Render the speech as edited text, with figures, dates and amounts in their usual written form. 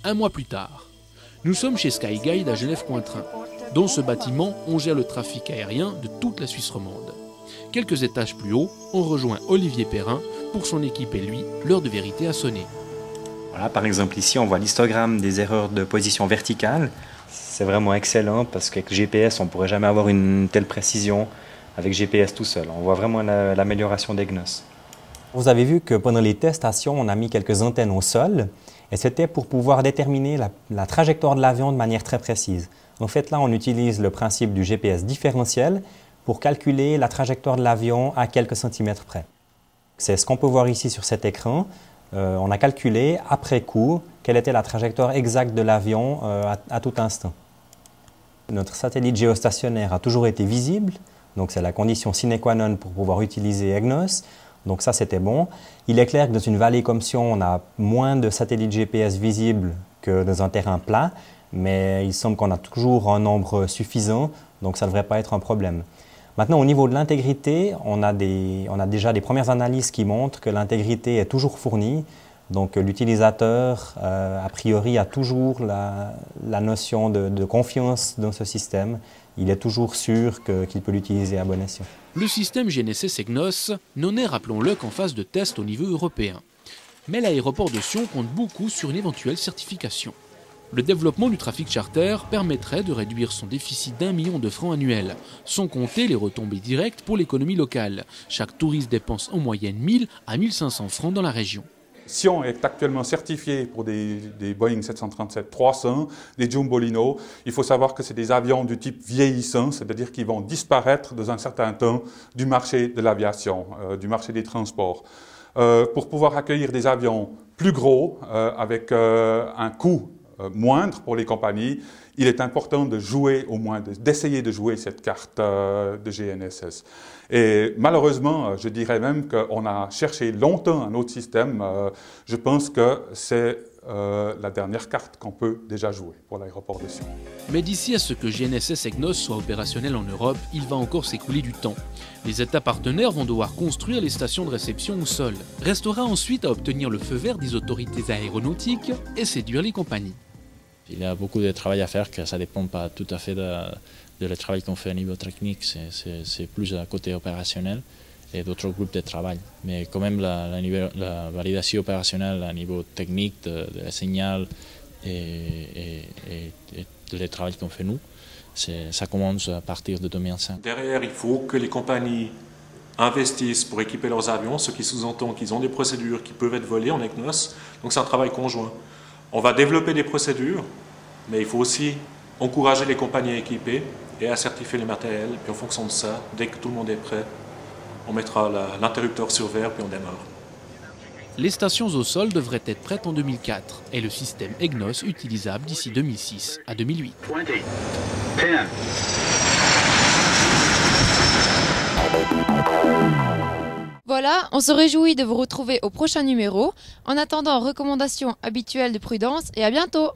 un mois plus tard. Nous sommes chez Skyguide à Genève-Cointrin. Dans ce bâtiment, on gère le trafic aérien de toute la Suisse romande. Quelques étages plus haut, on rejoint Olivier Perrin. Pour son équipe et lui, l'heure de vérité a sonné. Voilà, par exemple, ici, on voit l'histogramme des erreurs de position verticale. C'est vraiment excellent parce qu'avec GPS, on ne pourrait jamais avoir une telle précision avec GPS tout seul. On voit vraiment l'amélioration d'EGNOS. Vous avez vu que pendant les tests stations, on a mis quelques antennes au sol et c'était pour pouvoir déterminer la trajectoire de l'avion de manière très précise. En fait, là, on utilise le principe du GPS différentiel pour calculer la trajectoire de l'avion à quelques centimètres près. C'est ce qu'on peut voir ici sur cet écran. On a calculé, après coup, quelle était la trajectoire exacte de l'avion à tout instant. Notre satellite géostationnaire a toujours été visible, donc c'est la condition sine qua non pour pouvoir utiliser EGNOS. Donc ça, c'était bon. Il est clair que dans une vallée comme Sion, on a moins de satellites GPS visibles que dans un terrain plat, mais il semble qu'on a toujours un nombre suffisant, donc ça ne devrait pas être un problème. Maintenant, au niveau de l'intégrité, on a déjà des premières analyses qui montrent que l'intégrité est toujours fournie. Donc l'utilisateur, a priori, a toujours la notion de confiance dans ce système. Il est toujours sûr qu'il peut l'utiliser à bon escient. Le système GNSS EGNOS n'en est, rappelons-le, qu'en phase de test au niveau européen. Mais l'aéroport de Sion compte beaucoup sur une éventuelle certification. Le développement du trafic charter permettrait de réduire son déficit d'1 million de francs annuels, sans compter les retombées directes pour l'économie locale. Chaque touriste dépense en moyenne 1000 à 1500 francs dans la région. Sion est actuellement certifié pour des Boeing 737-300, des Jumbolino. Il faut savoir que c'est des avions du type vieillissant, c'est-à-dire qu'ils vont disparaître dans un certain temps du marché de l'aviation, du marché des transports. Pour pouvoir accueillir des avions plus gros, avec un coût moindre pour les compagnies, il est important de jouer, au moins d'essayer de jouer cette carte de GNSS. Et malheureusement, je dirais même qu'on a cherché longtemps un autre système. Je pense que c'est la dernière carte qu'on peut déjà jouer pour l'aéroport de Sion. Mais d'ici à ce que GNSS EGNOS soit opérationnel en Europe, il va encore s'écouler du temps. Les États partenaires vont devoir construire les stations de réception au sol. Restera ensuite à obtenir le feu vert des autorités aéronautiques et séduire les compagnies. Il y a beaucoup de travail à faire, que ça ne dépend pas tout à fait de le travail qu'on fait au niveau technique, c'est plus à côté opérationnel et d'autres groupes de travail. Mais quand même, la validation opérationnelle à niveau technique, de la signal et le travail qu'on fait nous, ça commence à partir de 2005. Derrière, il faut que les compagnies investissent pour équiper leurs avions, ce qui sous-entend qu'ils ont des procédures qui peuvent être volées en EGNOS, donc c'est un travail conjoint. On va développer des procédures, mais il faut aussi encourager les compagnies à équiper et à certifier les matériels. Puis en fonction de ça, dès que tout le monde est prêt, on mettra l'interrupteur sur vert puis on démarre. Les stations au sol devraient être prêtes en 2004 et le système EGNOS utilisable d'ici 2006 à 2008. 20, 10. Voilà, on se réjouit de vous retrouver au prochain numéro. En attendant, recommandations habituelles de prudence et à bientôt!